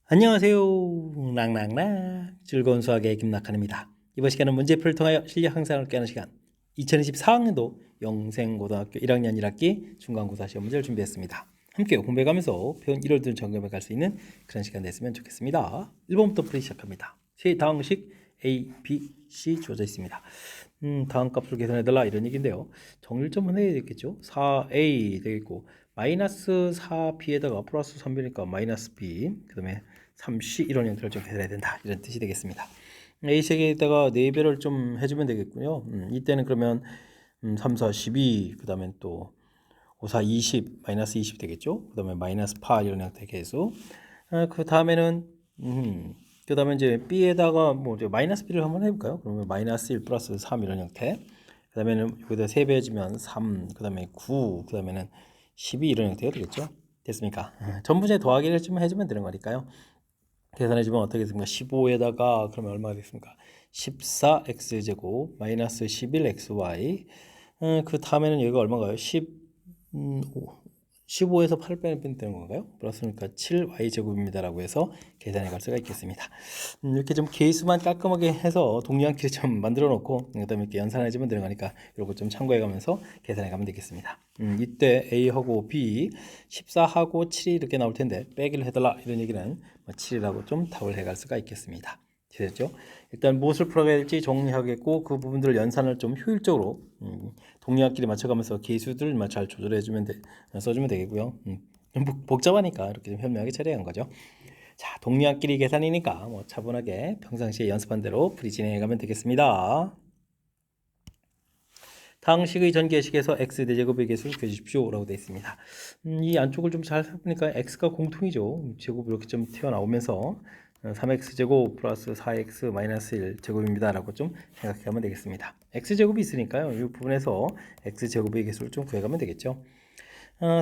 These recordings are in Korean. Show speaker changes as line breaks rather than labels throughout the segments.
안녕하세요. 락락락 즐거운 수학의 김낙한입니다. 이번 시간은 문제풀이를 통하여 실력 향상을 깨는 시간 2024학년도 영생고등학교 1학년 1학기 중간고사 시험 문제를 준비했습니다. 함께 공부해가면서 배운 1월들 점검해 갈 수 있는 그런 시간 됐으면 좋겠습니다. 1번부터 풀이 시작합니다. 세 다항식 A, B, C 주어져 있습니다. 다음 값을 계산해달라 이런 얘기인데요. 정일점은 해야 되겠죠. 4A 되겠고 마이너스 4B에다가 플러스 3B니까 마이너스 B 그 다음에 3C 이런 형태를 좀 계산해야 된다 이런 뜻이 되겠습니다. A세개에다가 4배를 좀 해주면 되겠고요. 이때는 그러면 3, 4, 12 그 다음에 또 5, 4, 20 마이너스 20 되겠죠. 그 다음에 마이너스 8 이런 형태의 개수. 그 다음에는 그 다음에 이제 B에다가 뭐 이제 마이너스 B를 한번 해볼까요? 그러면 마이너스 1 플러스 3 이런 형태. 그 다음에는 여기다 3배 해주면 3, 그 다음에 9, 그 다음에는 12 이런 형태가 되겠죠. 됐습니까? 전부제 더하기를 좀 해주면 되는 거니까요. 계산해주면 어떻게 됐습니까? 15에다가 그러면 얼마가 됐습니까? 14x제곱 마이너스 11xy 그 다음에는 여기가 얼마가요? 15에서 8을 빼면 되는 건가요? 플러스니까 7y제곱입니다라고 해서 계산해 갈 수가 있겠습니다. 이렇게 좀 계수만 깔끔하게 해서 동리함끼리 좀 만들어 놓고 그 다음에 이렇게 연산해주면 되는 거니까 이런 거 좀 참고해 가면서 계산해 가면 되겠습니다. 이때 A하고 B 14하고 7이 이렇게 나올 텐데 빼기를 해달라 이런 얘기는 7이라고 좀 답을 해 갈 수가 있겠습니다. 됐죠? 일단 무엇을 풀어야 될지 정리하겠고 그 부분들을 연산을 좀 효율적으로 동리함끼리 맞춰가면서 계수들만 잘 조절해주면 써주면 되겠고요. 좀 복잡하니까 이렇게 좀 현명하게 처리한 거죠. 자, 동리함끼리 계산이니까 뭐 차분하게 평상시에 연습한 대로 풀이 진행해가면 되겠습니다. 다항식의 전개식에서 x 대제곱의 개수를 구해주십시오 라고 되어 있습니다. 이 안쪽을 좀 잘 살펴보니까 x가 공통이죠. 제곱 이렇게 좀 튀어나오면서 3x제곱 플러스 4x 마이너스 1 제곱입니다 라고 좀 생각하면 되겠습니다. x제곱이 있으니까요. 이 부분에서 x제곱의 개수를 좀 구해가면 되겠죠.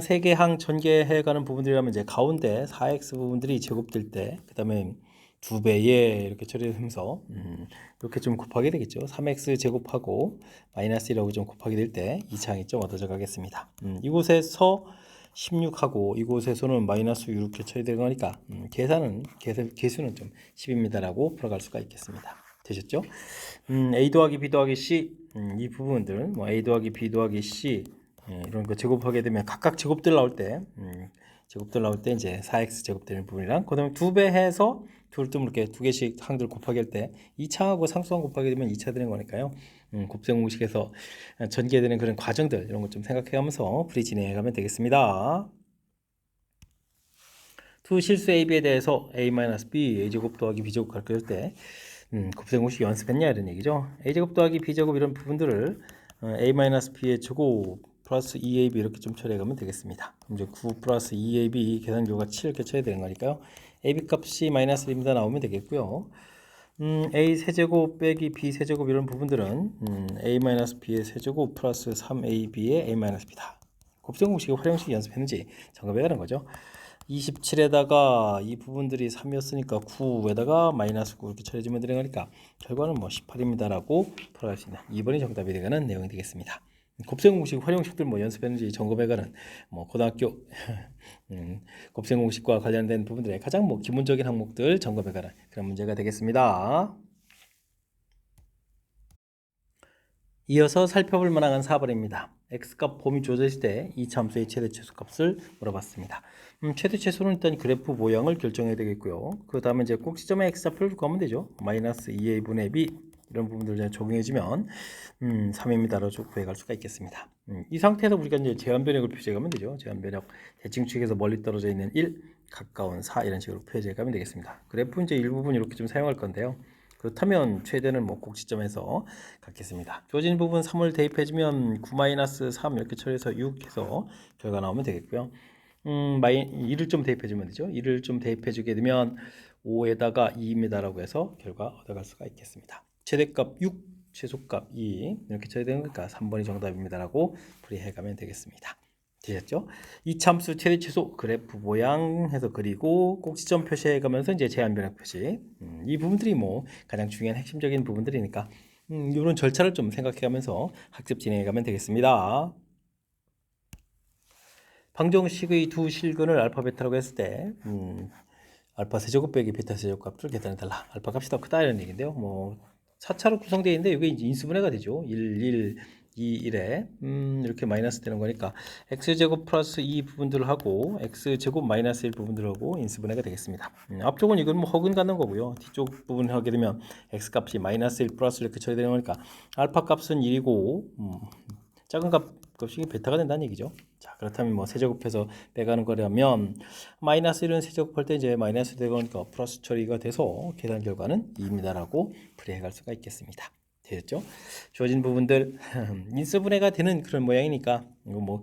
세 개 항 전개해가는 부분들이라면 이제 가운데 4x 부분들이 제곱될 때 그 다음에 2배에 이렇게 처리하면서 이렇게 좀 곱하게 되겠죠. 3x 제곱하고 마이너스 1하고 좀 곱하게 될 때 2차항이 좀 얻어져 가겠습니다. 이곳에서 16하고 이곳에서는 마이너스 6 이렇게 처리되는 거니까 개수는 좀 10입니다라고 풀어갈 수가 있겠습니다. 되셨죠? A 더하기 B 더하기 C 이 부분들 뭐 A 더하기 B 더하기 C 이런 거 제곱하게 되면 각각 제곱들 나올 때 이제 4x 제곱되는 부분이랑 그다음에 2배 해서 둘 이렇게 두 개씩 항들 곱하기 할 때 2차하고 상수항 곱하게 되면 2차 되는 거니까요. 곱셈 공식에서 전개되는 그런 과정들 이런 것 좀 생각해가면서 풀이 진행해가면 되겠습니다. 두 실수 AB에 대해서 A-B A제곱 더하기 B제곱 가르칠 때 곱셈 공식 연습했냐 이런 얘기죠. A제곱 더하기 B제곱 이런 부분들을 A-B의 제곱 플러스 2AB 이렇게 좀 처리해가면 되겠습니다. 이제 9 플러스 2AB 계산교가 7 이렇게 쳐야 되는 거니까요. AB 값이 마이너스 1입니다 나오면 되겠고요. A 세제곱 빼기 B 세제곱 이런 부분들은 A-B의 세제곱 플러스 3AB의 A-B다. 곱셈 공식의 활용식 연습했는지 점검해 가는 거죠. 27에다가 이 부분들이 3이었으니까 9에다가 마이너스 9 이렇게 처리해주면 되는 거니까 결과는 뭐 18입니다라고 풀어갈 수 있는 2번이 정답이 되는 내용이 되겠습니다. 곱셈 공식 활용식들 뭐 연습했는지 점검해가는 뭐 고등학교 곱셈 공식과 관련된 부분들의 가장 뭐 기본적인 항목들 점검해가는 그런 문제가 되겠습니다. 이어서 살펴볼 만한 4번입니다. x값 봄이 주어져 있을 때 이 참수의 최대 최소값을 물어봤습니다. 최대 최소는 일단 그래프 모양을 결정해야 되겠고요. 그 다음에 이제 꼭지점에 x좌표를 구하면 되죠. 마이너스 2a분의 b 이런 부분들을 적용해주면 3입니다로 구해갈 수가 있겠습니다. 이 상태에서 우리가 이제 제한변력을 표시해가면 되죠. 제한변력 대칭축에서 멀리 떨어져 있는 1, 가까운 4 이런 식으로 표시해가면 되겠습니다. 그래프 이제 일부분 이렇게 좀 사용할 건데요. 그렇다면 최대는 뭐 꼭지점에서 갖겠습니다. 주어진 부분 3을 대입해주면 9-3 이렇게 처리해서 6 해서 결과 나오면 되겠고요. 2를 좀 대입해주면 되죠. 2를 좀 대입해주게 되면 5에다가 2입니다라고 해서 결과 얻어갈 수가 있겠습니다. 최대값 6, 최소값 2 이렇게 처리되는 거니까 3번이 정답입니다라고 풀이해가면 되겠습니다. 되셨죠? 이 참수 최대 최소 그래프 모양 해서 그리고 꼭지점 표시해 가면서 이제 제한 변형 표시 이 부분들이 뭐 가장 중요한 핵심적인 부분들이니까 이런 절차를 좀 생각해 가면서 학습 진행해 가면 되겠습니다. 방정식의 두 실근을 알파 베타라고 했을 때 알파 세제곱 빼기 베타 세제곱 값을 계산해달라. 알파 값이 더 크다 이런 얘기인데요. 뭐 4차로 구성되어 있는데 이게 이제 인수분해가 되죠. 1, 1, 2, 1에 이렇게 마이너스 되는 거니까 x제곱 플러스 2 부분들을 하고 x제곱 마이너스 1 부분들을 하고 인수분해가 되겠습니다. 앞쪽은 이건 뭐 허근 갖는 거고요. 뒤쪽 부분을 하게 되면 x값이 마이너스 1 플러스 이렇게 쳐야 되는 거니까 알파 값은 1이고 작은 값이 베타가 된다는 얘기죠. 자, 그렇다면 뭐 세제곱해서 빼가는 거라면 마이너스 1은 세제곱할 때 이제 마이너스 되니까 플러스 처리가 돼서 계산 결과는 2입니다라고 풀이해갈 수가 있겠습니다. 되셨죠? 주어진 부분들 인수분해가 되는 그런 모양이니까 이거 뭐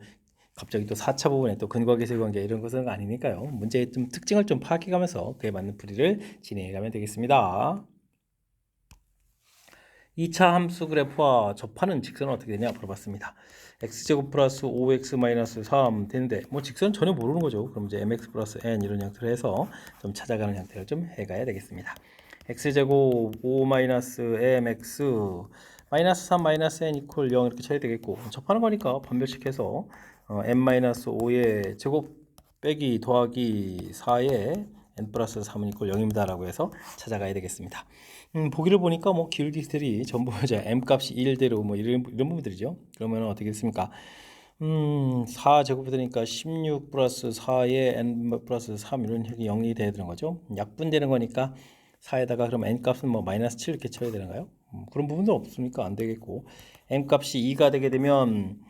갑자기 또 4차 부분에 또 근거계수 관계 이런 것은 아니니까요. 문제의 좀 특징을 좀 파악해가면서 그에 맞는 풀이를 진행해가면 되겠습니다. 2차 함수 그래프와 접하는 직선은 어떻게 되냐 물어봤습니다. x제곱 플러스 5x 마이너스 3 되는데 뭐 직선은 전혀 모르는 거죠. 그럼 이제 mx 플러스 n 이런 형태로 해서 좀 찾아가는 형태를 좀 해가야 되겠습니다. x제곱 5 마이너스 mx 마이너스 3 마이너스 n 이퀄 0 이렇게 쳐야 되겠고 접하는 거니까 반별식해서 n 마이너스 5의 제곱 빼기 더하기 4의 n 플러스 3은 이퀄 0입니다 라고 해서 찾아가야 되겠습니다. 보기를 보니까 뭐 기울기들이 전부 이제 m 값이 1대로 뭐 이런 부분들이죠. 그러면 어떻게 됐습니까? 4 제곱되니까 16 플러스 4의 n 플러스 3 이런 형이 0이 돼야 되는 거죠. 약분되는 거니까 4에다가 그럼 n 값은 뭐 마이너스 7 이렇게 쳐야 되는가요? 그런 부분도 없으니까 안 되겠고 n 값이 2가 되게 되면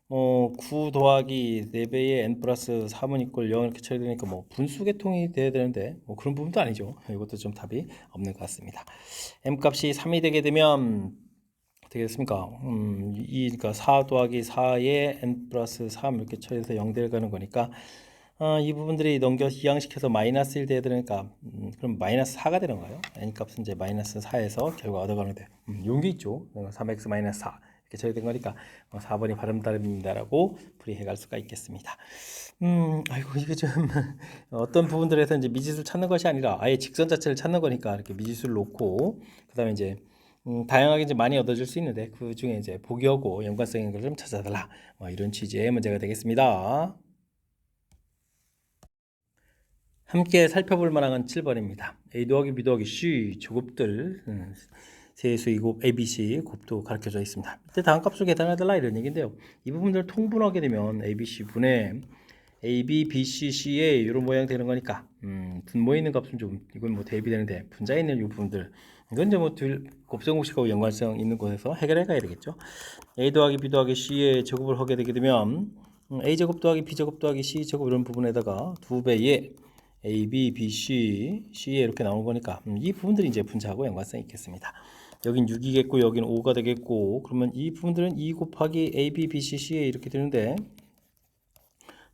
9 더하기 4배의 n 플러스 3은 이퀄 0 이렇게 쳐야 되니까 뭐 분수 계통이 돼야 되는데 뭐 그런 부분도 아니죠. 이것도 좀 답이 없는 것 같습니다. m 값이 3이 되게 되면 어떻게 됐습니까? 그러니까 4 더하기 4의 n 플러스 3 이렇게 쳐서 0 되가는 거니까 이 부분들이 넘겨 이항시켜서 마이너스 1 돼야 되니까 그럼 마이너스 4가 되는 거예요. n 값은 이제 마이너스 4에서 결과 얻어가는데 용기 있죠. 3x 마이너스 4 이렇게 쳐야 되는 거니까 4번이 발음 다릅니다라고 풀이해갈 수가 있겠습니다. 아이고 이게 좀 어떤 부분들에서 이제 미지수를 찾는 것이 아니라 아예 직선 자체를 찾는 거니까 이렇게 미지수를 놓고 그다음에 이제 다양하게 이제 많이 얻어질 수 있는데 그 중에 이제 보기하고 연관성 있는 걸 좀 찾아달라 이런 취지의 문제가 되겠습니다. 함께 살펴볼 만한 7번입니다. A 더하기 B 더하기 C 제곱들 세수의 곱 ABC 곱도 가르쳐져 있습니다. 이때 다음 값을 계산해달라 이런 얘기인데요. 이 부분들을 통분하게 되면 ABC 분의 AB, BC, CA 이런 모양 되는 거니까 분모에 있는 값은 좀 이건 뭐 대비되는데 분자에 있는 이 부분들 이건 이제 뭐 곱셈공식하고 연관성 있는 곳에서 해결해 가야 되겠죠. A 더하기 B 더하기 C의 제곱을 하게 되게 되면 A 제곱 더하기 B 제곱 더하기 C 제곱 이런 부분에다가 2배의 A, B, B, C, C에 이렇게 나오는 거니까 이 부분들이 이제 분자하고 연관성이 있겠습니다. 여긴 6이겠고 여긴 5가 되겠고 그러면 이 부분들은 2 곱하기 A, B, B, C, C에 이렇게 되는데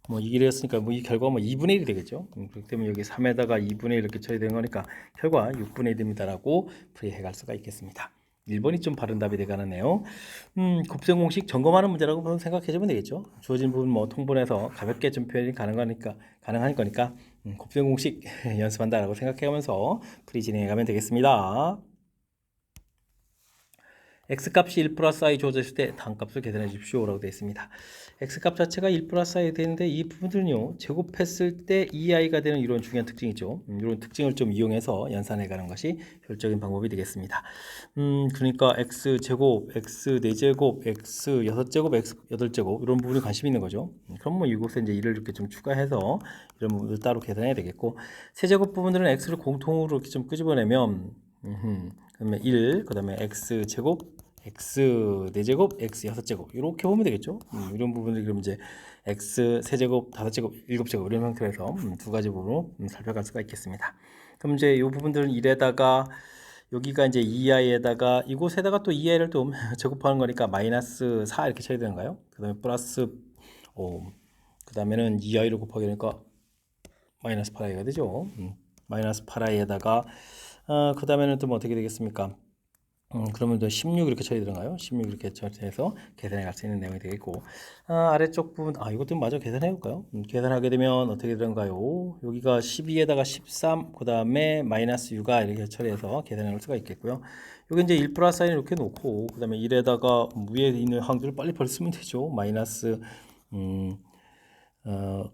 뭐 이기를 했으니까 뭐 이 결과가 뭐 2분의 1이 되겠죠. 그렇기 때문에 여기 3에다가 2분의 1 이렇게 쳐야 되는 거니까 결과 6분의 1입니다라고 풀이해 갈 수가 있겠습니다. 1번이 좀 바른 답이 되가네요. 곱셈 공식 점검하는 문제라고 생각해주면 되겠죠. 주어진 부분 뭐 통분해서 가볍게 좀 표현이 가능한 거니까 곱셈 공식 연습한다라고 생각해가면서 풀이 진행해가면 되겠습니다. x값이 1 플러스 i 주어졌을 때 다음 값을 계산해 주십시오 라고 되어 있습니다. x값 자체가 1 플러스 i 되는데 이 부분들은요 제곱했을 때 2i가 되는 이런 중요한 특징이죠. 이런 특징을 좀 이용해서 연산해 가는 것이 효율적인 방법이 되겠습니다. 그러니까 x제곱, x 4제곱, x 6제곱, x 8제곱 이런 부분이 관심 있는 거죠. 그럼 뭐 이곳에 이제 1을 이렇게 좀 추가해서 이런 부분을 따로 계산해야 되겠고 세제곱 부분들은 x를 공통으로 이렇게 좀 끄집어내면 그다음에 1, 그다음에 x제곱, x 4제곱, x 6제곱 이렇게 보면 되겠죠. 이런 부분들 그럼 이제 x 세제곱, 5제곱, 7제곱 이런 형태로 해서 두 가지 부분으로 살펴갈 수가 있겠습니다. 그럼 이제 이 부분들은 1에다가 여기가 이제 2i에다가 이곳에다가 또 2i를 또 제곱하는 거니까 마이너스 4 이렇게 쳐야 되는가요? 그다음에 플러스 그 다음에는 2i를 곱하게 되니까 마이너스 8i가 되죠. 마이너스 8i에다가 그 다음에는 또 뭐 어떻게 되겠습니까? 그러면 또 16 이렇게 쳐야 되는가요? 16 이렇게 해서 계산해 갈 수 있는 내용이 되겠고 아래쪽 부분 이것도 마저 계산해 볼까요? 계산하게 되면 어떻게 되는가요? 여기가 12에다가 13 그 다음에 마이너스 6가 이렇게 처리해서 계산해 볼 수가 있겠고요. 여기 이제 1 플러스 사인 이렇게 놓고 그 다음에 1에다가 위에 있는 항들을 빨리 쓰면 되죠. 마이너스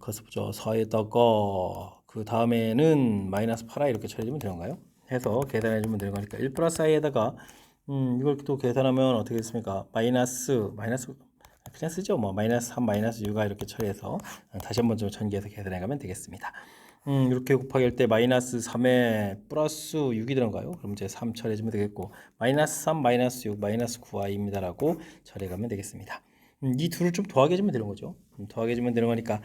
거기서 보죠. 4에다가 그 다음에는 마이너스 8i 이렇게 처리해주면 되는 건가요? 해서 계산해주면 되는 거니까 1 플러스 i에다가 이걸 또 계산하면 어떻게 됐습니까? 마이너스 그냥 쓰죠. 뭐 마이너스 3 마이너스 6i 이렇게 처리해서 다시 한번 좀 전개해서 계산해가면 되겠습니다. 이렇게 곱하기 할 때 마이너스 3에 플러스 6이 들어가요. 그럼 이제 3 처리해주면 되겠고 마이너스 3 마이너스 6 마이너스 9i입니다 라고 처리해가면 되겠습니다. 이 둘을 좀 더하게 해주면 되는 거죠. 더하게 해주면 되는 거니까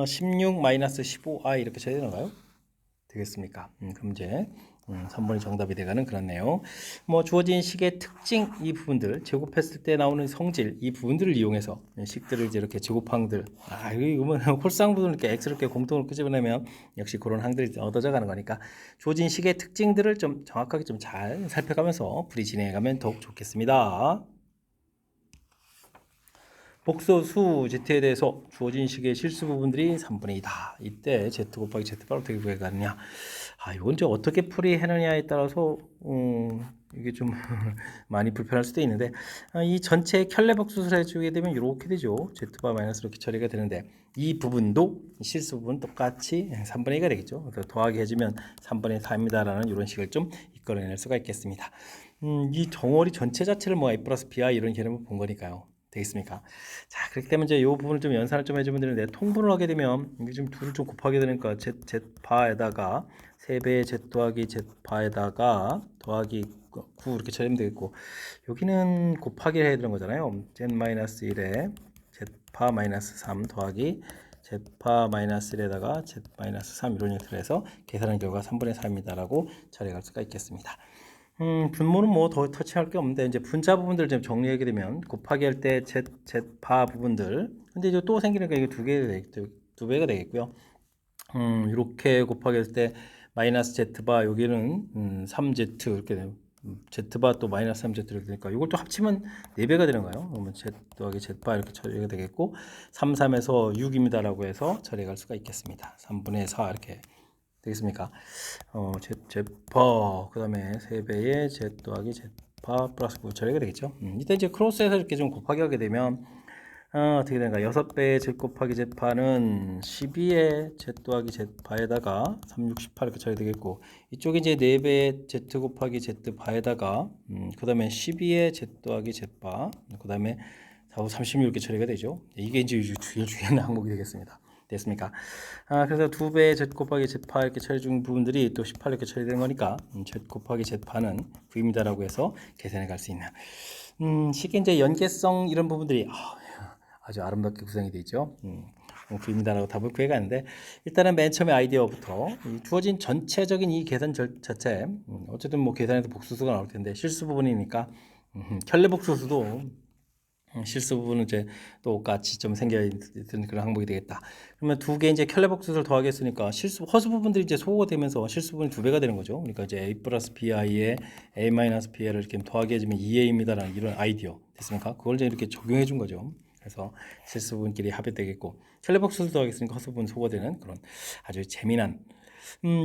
16 마이너스 15i 이렇게 처리되는 건가요? 되겠습니까? 그럼 이제 3번이 정답이 되가는 그렇네요. 뭐 주어진 식의 특징 이 부분들 제곱했을 때 나오는 성질 이 부분들을 이용해서 식들을 이제 이렇게 제곱항들 이거 뭐 홀쌍부분 이렇게 x를 이렇게 공통으로 끄집어내면 역시 그런 항들이 얻어져 가는 거니까 주어진 식의 특징들을 좀 정확하게 좀 잘 살펴가면서 풀이 진행해가면 더욱 좋겠습니다. 복소수 z에 대해서 주어진 식의 실수 부분들이 3분의 2다. 이때 z 곱하기 z바로 어떻게 구해가느냐. 이건 이제 어떻게 풀이하느냐에 따라서 이게 좀 많이 불편할 수도 있는데 이 전체 켤레복수를 해주게 되면 이렇게 되죠. z바 마이너스 이렇게 처리가 되는데 이 부분도 실수 부분 똑같이 3분의 2가 되겠죠. 그래서 더하기 해주면 3분의 4입니다. 라는 이런 식을 좀 이끌어낼 수가 있겠습니다. 이 덩어리 전체 자체를 뭐 a 플러스 b야 이런 개념을 본 거니까요. 되겠습니까? 자, 그렇기 때문에 이제 이 부분을 좀 연산을 좀 해주면 되는데 통분을 하게 되면 이게 좀 둘을 좀 곱하게 되니까 z바에다가 3배의 z 더하기 z바에다가 더하기 9 이렇게 처리하면 되겠고 여기는 곱하기를 해야 되는 거잖아요. z-1에 z바 마이너스 3 더하기 z바 마이너스 1에다가 z 마이너스 3 이런 형태로 해서 계산한 결과 3분의 4입니다 라고 처리할 수가 있겠습니다. 분모는 뭐 더 터치할 게 없는데 이제 분자 부분들 좀 정리하게 되면 곱하기 할 때 z바 부분들 근데 이제 또 생기니까 이게 두 배가 되겠고요. 이렇게 곱하기 할 때 마이너스 z바 여기는 3z 이렇게 돼요. z바 또 마이너스 3z 이렇게 되니까 이걸 또 합치면 4배가 되는 거예요. 그러면 z 더하기 z바 이렇게 처리가 되겠고 3, 3에서 6입니다 라고 해서 처리할 수가 있겠습니다. 3분의 4 이렇게 되겠습니까? z바 그 다음에 3배의 z 더하기 z바 플러스 9 처리가 되겠죠. 이때 이제 크로스해서 이렇게 좀 곱하기 하게 되면 어떻게 되는가? 6배의 z 곱하기 z바는 12의 z 더하기 z바에다가 3, 6, 18 이렇게 처리 되겠고 이쪽에 이제 4배의 z 곱하기 z바에다가 그 다음에 12의 z 더하기 z바 그 다음에 4, 5, 36 이렇게 처리가 되죠. 이게 이제 제일 중요한 항목이 되겠습니다. 됐습니까? 그래서 2배의 z 곱하기 z파 이렇게 처리 중 부분들이 또 18 이렇게 처리되는 거니까 z 곱하기 z파는 9입니다 라고 해서 계산해 갈 수 있는 식의 이제 연계성 이런 부분들이 아주 아름답게 구성이 되어 있죠. 9입니다 라고 답을 구해가는데 일단은 맨 처음에 아이디어부터 주어진 전체적인 이 계산 자체 어쨌든 뭐 계산해도 복수수가 나올 텐데 실수 부분이니까 켤레 복수수도 실수 부분은 이제 똑같이 좀 생겨 있는 그런 항목이 되겠다. 그러면 두 개 이제 켤레복수를 더하겠으니까 허수 부분들이 이제 소거가 되면서 실수 부분이 2배가 되는 거죠. 그러니까 이제 a 플러스 bi에 a 마이너스 b를 이렇게 더하게 해주면 2a입니다라는 이런 아이디어 됐습니까? 그걸 이제 이렇게 적용해 준 거죠. 그래서 실수 부분끼리 합의되겠고 켤레복수를 더하겠으니까 허수 부분 소거되는 그런 아주 재미난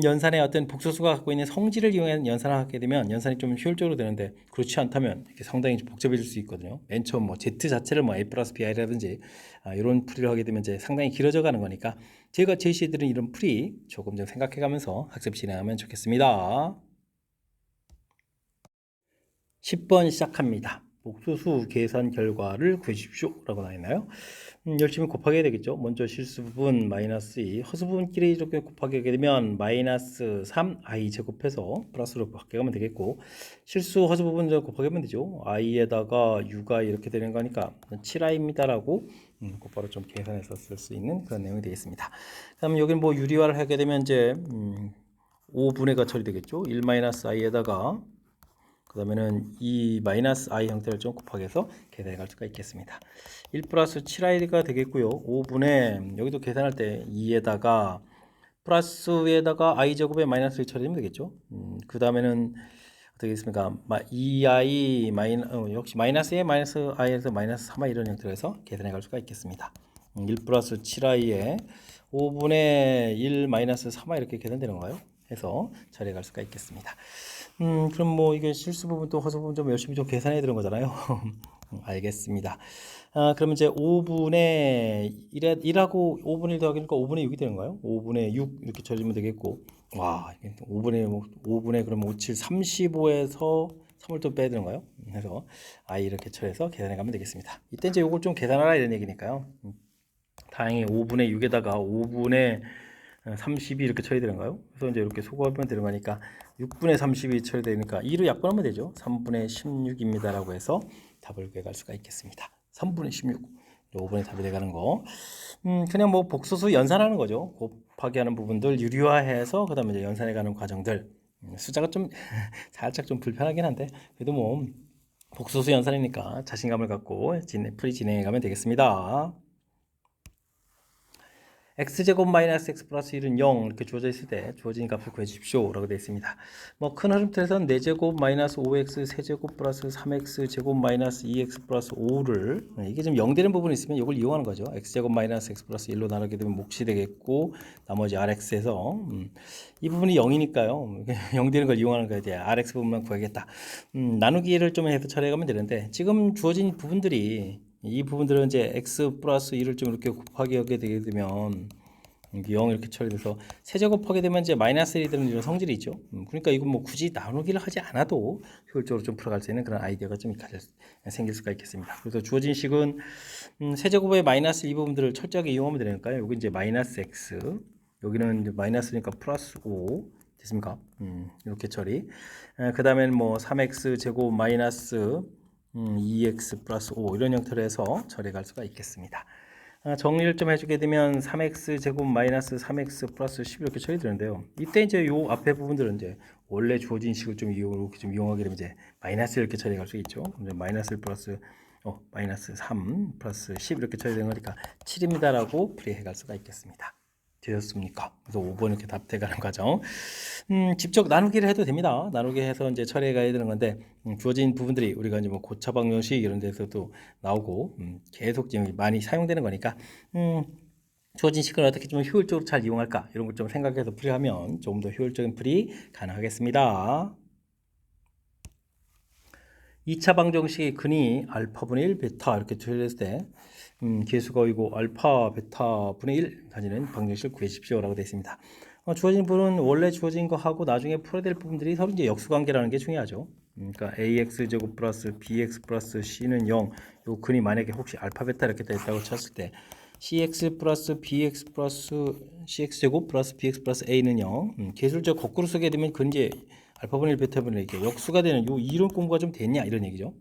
연산의 어떤 복소수가 갖고 있는 성질을 이용해 연산을 하게 되면 연산이 좀 효율적으로 되는데 그렇지 않다면 이렇게 상당히 좀 복잡해질 수 있거든요. 맨 처음 뭐 z 자체를 뭐 a 플러스 bi라든지 이런 풀이를 하게 되면 이제 상당히 길어져 가는 거니까 제가 제시해드린 이런 풀이 조금 좀 생각해가면서 학습 진행하면 좋겠습니다. 10번 시작합니다. 복소수 계산 결과를 구해주십시오 라고 나와 있나요? 열심히 곱하기 해야 되겠죠. 먼저 실수 부분 마이너스 2 허수 부분끼리 이렇게 곱하기 하게 되면 마이너스 3i 제곱해서 플러스로 바뀌어가면 되겠고 실수 허수 부분 곱하기 하면 되죠. i에다가 6i 이렇게 되는 거니까 7i입니다 라고 곧바로 좀 계산해서 쓸 수 있는 그런 내용이 되겠습니다. 그다음 여기는 뭐 유리화를 하게 되면 이제 5분의가 처리되겠죠. 1-i에다가 그 다음에는 이 마이너스 i 형태를 좀 곱하기 해서 계산해 갈 수가 있겠습니다. 1 플러스 7i가 되겠고요. 5분의 여기도 계산할 때 2에다가 플러스에다가 i 제곱에 마이너스를 처리하면 되겠죠. 그 다음에는 어떻게 되겠습니까? 2i 역시 마이너스에 마이너스 i에서 마이너스 3i 이런 형태로 해서 계산해 갈 수가 있겠습니다. 1 플러스 7i에 5분의 1 마이너스 3i 이렇게 계산되는 건가요? 해서 처리해 갈 수가 있겠습니다. 그럼 뭐 이게 실수 부분 또 허수 부분 좀 열심히 좀 계산해 드는 거잖아요. 알겠습니다. 그러면 이제 5분의 1하고 5분의 1 더하기니까 5분의 6이 되는가요? 5분의 6 이렇게 처리하면 되겠고, 와, 5분의 그러면 5, 7, 35에서 3을 또 빼야 되는가요? 그래서 I 이렇게 처리해서 계산해 가면 되겠습니다. 이때 이제 요걸 좀 계산하라 이런 얘기니까요. 다행히 5분의 6에다가 5분의 30이 이렇게 처리되는가요? 그래서 이제 이렇게 소거하면 되는 거니까 6분의 30이 처리되니까 2로 약분하면 되죠. 3분의 16입니다 라고 해서 답을 구해갈 수가 있겠습니다. 3분의 16 5분의 답이 돼가는 거. 그냥 뭐 복소수 연산하는 거죠. 곱하기 하는 부분들 유리화해서 그 다음에 이제 연산해가는 과정들. 숫자가 좀 살짝 좀 불편하긴 한데 그래도 뭐 복소수 연산이니까 자신감을 갖고 풀이 진행해가면 되겠습니다. x제곱 마이너스 x 플러스 1은 0 이렇게 주어져 있을 때 주어진 값을 구해 주십시오 라고 되어 있습니다. 뭐 큰 흐름틀에서는 4제곱 마이너스 5x 세제곱 플러스 3x 제곱 마이너스 2x 플러스 5를 이게 좀 0 되는 부분이 있으면 이걸 이용하는 거죠. x제곱 마이너스 x 플러스 1로 나누게 되면 몫이 되겠고 나머지 rx에서 이 부분이 0이니까요. 0 되는 걸 이용하는 거에 대해 rx 부분만 구하겠다. 나누기를 좀 해서 처리해가면 되는데 지금 주어진 부분들이 이 부분들은 이제 x 플러스 1을 좀 이렇게 곱하기 하게 되게 되면 0 이렇게 처리돼서 세제곱하게 되면 이제 마이너스 1이 되는 이런 성질이 있죠. 그러니까 이건 뭐 굳이 나누기를 하지 않아도 효율적으로 좀 풀어갈 수 있는 그런 아이디어가 좀 생길 수가 있겠습니다. 그래서 주어진 식은 세제곱의 마이너스 이 부분들을 철저하게 이용하면 되니까요. 여기 이제 마이너스 x, 여기는 이제 마이너스니까 플러스 5 됐습니까? 이렇게 처리. 그 다음에는 뭐 3x 제곱 마이너스 2x 플러스 5 이런 형태로 해서 처리할 수가 있겠습니다. 정리를 좀 해주게 되면 3x 제곱 마이너스 3x 플러스 10 이렇게 처리되는데요. 이때 이제 요 앞에 부분들은 이제 원래 주어진 식을 좀 이용하게 되면 이제 마이너스 이렇게 처리할 수 있죠. 이제 마이너스 1 플러스 마이너스 3 플러스 10 이렇게 처리되는 거니까 7입니다라고 풀이해갈 수가 있겠습니다. 되셨습니까? 그래서 5번 이렇게 답돼가는 과정. 직접 나누기를 해도 됩니다. 나누기 해서 이제 처리해 가야 되는 건데, 주어진 부분들이 우리가 이제 뭐 고차 방정식 이런 데서도 나오고, 계속 지금 많이 사용되는 거니까, 주어진 식을 어떻게 좀 효율적으로 잘 이용할까? 이런 걸 좀 생각해서 풀이하면 조금 더 효율적인 풀이 가능하겠습니다. 2차 방정식의 근이 알파분의 1, 베타 이렇게 처리했을 때 계수거이고 알파, 베타 분의 1 가지는 방정식을 구해주십시오 라고 되어 있습니다. 주어진 부분은 원래 주어진 거하고 나중에 풀어야 될 부분들이 서로 이제 역수관계라는 게 중요하죠. 그러니까 ax 제곱 플러스 bx 플러스 c는 0, 요 근이 만약에 혹시 알파, 베타 이렇게 됐다고 쳤을 때 cx 플러스 bx 플러스 cx제곱 플러스 bx 플러스 a는 0, 계술적 거꾸로 쓰게 되면 그 이제 알파분의 1, 베타분의 1 이렇게 역수가 되는 요 이론 공부가 좀 됐냐 이런 얘기죠.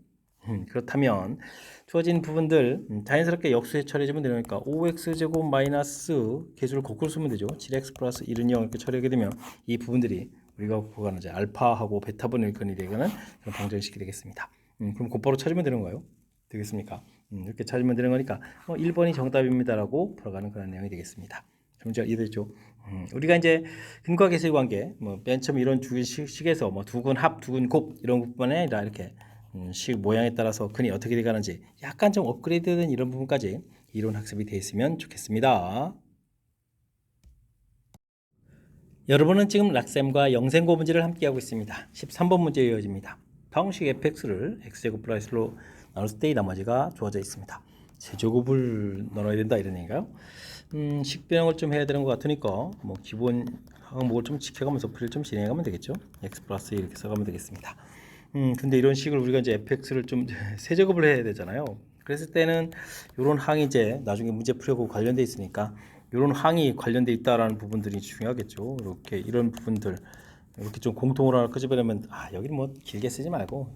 그렇다면 주어진 부분들 자연스럽게 역수에 처리해주면 되니까 5x제곱 마이너스 계수를 거꾸로 쓰면 되죠. 7x 플러스 1은 0 이렇게 처리하게 되면 이 부분들이 우리가 구하는 이제 알파하고 베타분의 1 근이 되는 그런 방정식이 되겠습니다. 그럼 곧바로 찾으면 되는 거예요. 되겠습니까? 이렇게 찾으면 되는 거니까 1번이 정답입니다라고 풀어가는 그런 내용이 되겠습니다. 정말 이해되죠? 우리가 이제 근과 계수의 관계, 뭐 맨 처음 이런 주식에서 뭐 두근 합, 두근 곱 이런 것뿐만 아니라 이렇게 식 모양에 따라서 근이 어떻게 돼가는지 약간 좀 업그레이드된 이런 부분까지 이론 학습이 되어 있으면 좋겠습니다. 여러분은 지금 락셈과 영생고 문제를 함께 하고 있습니다. 13번 문제 이어집니다. 방식 fx를 x제곱 플러스 1로 나눴을 때 이 나머지가 주어져 있습니다. 세제곱을 나눠야 된다 이런 얘기인가요? 식변형을 좀 해야 되는 것 같으니까 뭐 기본 항목을 좀 지켜가면서 풀이를 좀 진행하면 되겠죠. x 플러스 이렇게 써가면 되겠습니다. 근데 이런 식으로 우리가 이제 fx를 좀 세제곱을 해야 되잖아요. 그랬을 때는 이런 항이 이제 나중에 문제 풀려고 관련돼 있으니까 이런 항이 관련돼 있다라는 부분들이 중요하겠죠. 이렇게 이런 부분들 이렇게 좀 공통으로 하나 끄집어내면 여기는 뭐 길게 쓰지 말고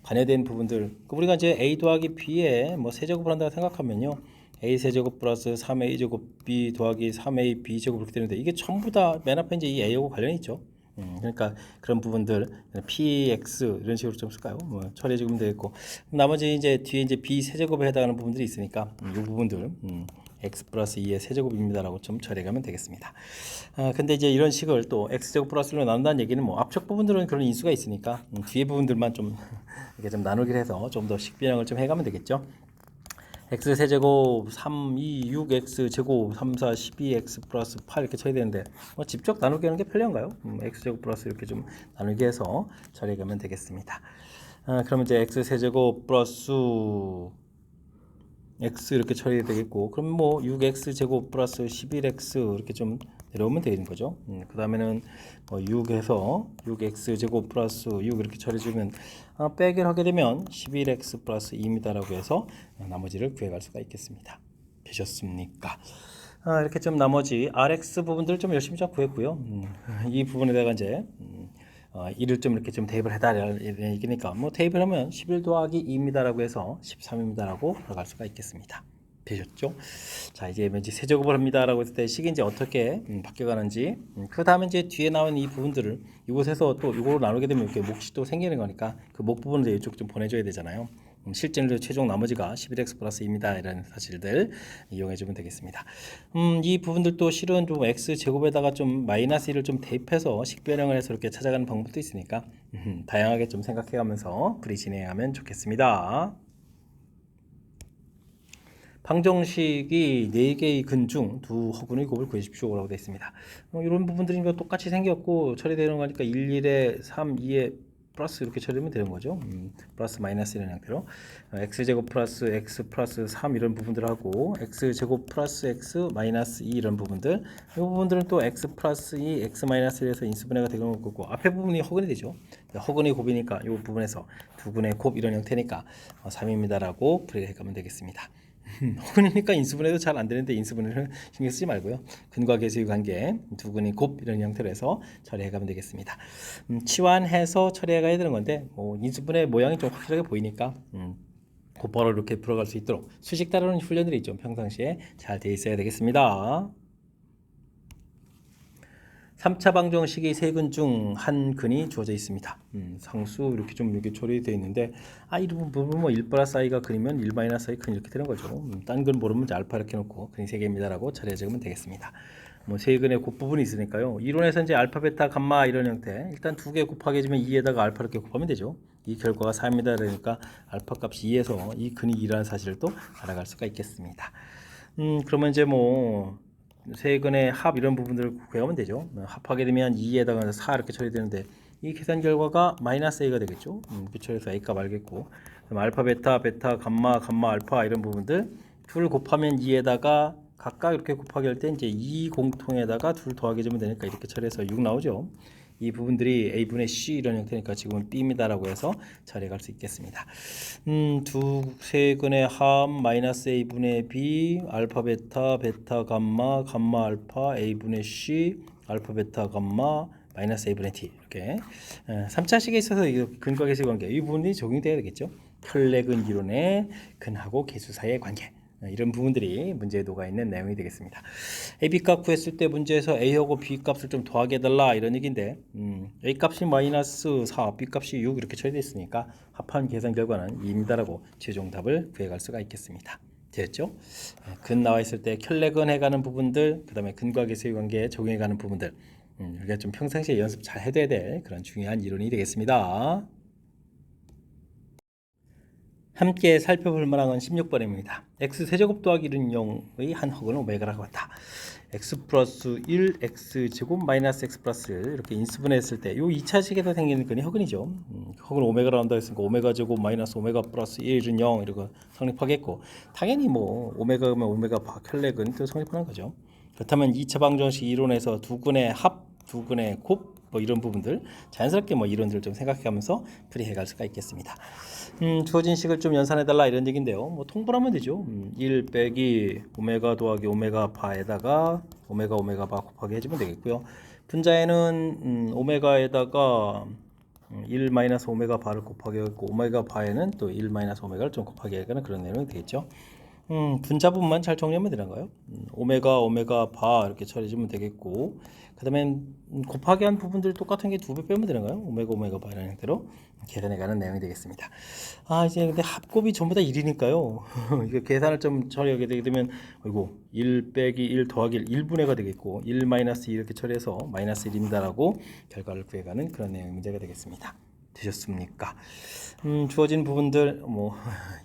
관여된 부분들 우리가 이제 a 더하기 b에 뭐 세제곱을 한다고 생각하면요. a 세제곱 플러스 3a 제곱 b 더하기 3a b 제곱 이렇게 되는데 이게 전부 다 맨 앞에 이제 이 a하고 관련이 있죠. 그러니까 그런 부분들 px 이런 식으로 좀 쓸까요? 뭐 처리해 주면 되겠고 나머지 이제 뒤에 이제 b 세제곱에 해당하는 부분들이 있으니까 이 부분들 x 플러스 2의 세제곱입니다라고 좀 처리하면 되겠습니다. 근데 이제 이런 식을 또 x제곱 플러스 1로 나눈다는 얘기는 뭐 앞쪽 부분들은 그런 인수가 있으니까 뒤에 부분들만 좀 이렇게 좀 나누기를 해서 좀 더 식변형을 좀 해가면 되겠죠. x 세제곱 3, 2, 6x 제곱 3, 4, 12x 플러스 8 이렇게 처리 되는데 뭐 직접 나누기 하는 게 편리한가요? x제곱 플러스 이렇게 좀 나누기 해서 처리하면 되겠습니다. 그러면 이제 x 세제곱 플러스 x 이렇게 처리해야 되겠고, 그럼 뭐 6x 제곱 플러스 11x 이렇게 좀 내려오면 되는 거죠. 그 다음에는 6에서 6x 제곱 플러스 6 이렇게 처리해주면 빼기를 하게 되면 11x 플러스 2입니다라고 해서 나머지를 구해갈 수가 있겠습니다. 되셨습니까? 이렇게 좀 나머지 RX 부분들 좀 열심히 좀 구했고요. 이 부분에다가 이제 이를 좀 이렇게 좀 대입을 해달라는 얘기니까 뭐 대입을 하면 11 더하기 2입니다라고 해서 13입니다라고 들어갈 수가 있겠습니다. 되셨죠? 자, 이제 왠지 세제곱을 합니다라고 했을 때 식이 이제 어떻게 바뀌어가는지, 그 다음에 이제 뒤에 나온 이 부분들을 이곳에서 또 이거로 나누게 되면 이렇게 몫이 또 생기는 거니까 그 목 부분을 이제 이쪽 좀 보내줘야 되잖아요. 실제로 최종 나머지가 11x 플러스 2입니다. 이런 사실들 이용해 주면 되겠습니다. 이 부분들도 실은 좀 x 제곱에다가 좀 마이너스 1을 좀 대입해서 식변형을 해서 이렇게 찾아가는 방법도 있으니까 다양하게 좀 생각해 가면서 풀이 진행하면 좋겠습니다. 방정식이 4개의 근 중 두 허근의 곱을 구해주십시오라고 되어 있습니다. 이런 부분들이 똑같이 생겼고 처리되는 거니까 1, 1에 3, 2에 플러스 이렇게 처리하면 되는 거죠. 플러스 마이너스 이런 형태로 x제곱 플러스 x 플러스 3 이런 부분들하고 x제곱 플러스 x 마이너스 2 이런 부분들, 이 부분들은 또 x 플러스 2 x 마이너스 1에서 인수분해가 되는 거고, 앞에 부분이 허근이 되죠. 허근의 곱이니까 이 부분에서 두 근의 곱 이런 형태니까 3입니다라고 풀이해 가면 되겠습니다. 허근이니까 인수분해도 잘 안 되는데 인수분해를 신경 쓰지 말고요. 근과 계수의 관계, 두 근의 곱 이런 형태로 해서 처리해 가면 되겠습니다. 치환해서 처리해 가야 되는 건데 뭐 인수분해 모양이 좀 확실하게 보이니까 곧바로 이렇게 풀어갈 수 있도록 수식 따르는 훈련들이 좀 평상시에 잘 돼 있어야 되겠습니다. 3차 방정식의 세 근 중 한 근이 주어져 있습니다. 상수 이렇게 좀 이렇게 처리되어 있는데 이 부분 뭐 1 플러스 i가 근이면 1 마이너스 i 근 이렇게 되는 거죠. 딴 근 모르면 이제 알파 이렇게 놓고 근이 3개입니다라고 처리해 주면 되겠습니다. 뭐 세 근의 곱 부분이 있으니까요. 이론에서 이제 알파, 베타, 감마 이런 형태, 일단 2개 곱하기 해주면 2에다가 알파 이렇게 곱하면 되죠. 이 결과가 4입니다. 그러니까 알파 값이 2에서 이 근이 2라는 사실을 또 알아갈 수가 있겠습니다. 그러면 이제 뭐 세근의 합 이런 부분들을 구하면 되죠. 합하게 되면 2에다가 4 이렇게 처리되는데 이 계산 결과가 마이너스 a가 되겠죠. 그래서 a 값 알겠고, 그럼 알파, 베타, 베타, 감마, 감마, 알파 이런 부분들 둘 곱하면 2에다가 각각 이렇게 곱하기 할 때 이제 2 공통에다가 둘 더하기 주면 되니까 이렇게 처리해서 6 나오죠. 이 부분들이 a분의 c 이런 형태니까 지금은 b입니다라고 해서 처리할 수 있겠습니다. 두 세근의 합 마이너스 a분의 b 알파 베타 베타 감마 감마 알파 a분의 c 알파 베타 감마 마이너스 a분의 t 이렇게 3차식에 있어서 근과 계수 관계 이 부분이 적용돼야 되겠죠. 혈내근 이론의 근하고 계수 사이의 관계, 이런 부분들이 문제에 녹아 있는 내용이 되겠습니다. AB 값 구했을 때 문제에서 A하고 B 값을 좀 더하게 해달라 이런 얘기인데 A 값이 마이너스 4, B 값이 6 이렇게 처리되어 있으니까 합한 계산 결과는 2입니다라고 최종 답을 구해갈 수가 있겠습니다. 됐죠? 근 나와 있을 때 혈내근 해가는 부분들, 그 다음에 근과 계수의 관계에 적용해가는 부분들, 우리가 좀 평상시에 연습 잘 해둬야 될 그런 중요한 이론이 되겠습니다. 함께 살펴볼 만한 건 16번입니다. x 세제곱 더하기 1의 한 허근은 오메가라고 한다. x 플러스 1, x 제곱 마이너스 x 플러스 1 이렇게 인수분해했을 때 이 2차식에서 생기는 근이 허근이죠. 허근 오메가로 한다 했으니까 오메가 제곱 마이너스 오메가 플러스 1은 0 이렇게 성립하겠고, 당연히 뭐 오메가면 오메가 바 혈내근이 또 성립하는 거죠. 그렇다면 2차 방정식 이론에서 두 근의 합, 두 근의 곱 뭐 이런 부분들 자연스럽게 뭐 이론들을 좀 생각해가면서 풀이해 갈 수가 있겠습니다. 주어진 식을 좀 연산해달라 이런 얘기인데요. 뭐 통분하면 되죠. 1 빼기 오메가 더하기 오메가 바에다가 오메가 오메가 바 곱하기 해주면 되겠고요. 분자에는 오메가에다가 1 마이너스 오메가 바를 곱하기 하고 오메가 바에는 또 1 마이너스 오메가를 좀 곱하기 하는 그런 내용이 되겠죠. 분자분만 잘 정리하면 되는 거예요. 오메가 오메가 바 이렇게 처리해주면 되겠고, 그 다음에 곱하기 한 부분들 똑같은 게 2배 빼면 되는 거예요. 오메가 오메가 바 이런 형태로 계산해가는 내용이 되겠습니다. 이제 근데 합곱이 전부 다 1이니까요. 이거 계산을 좀 처리하게 되게 되면 이거 1 빼기 1 더하기 1 1분해가 되겠고 1 마이너스 2 이렇게 처리해서 마이너스 1입니다라고 결과를 구해가는 그런 내용의 문제가 되겠습니다. 되셨습니까? 주어진 부분들 뭐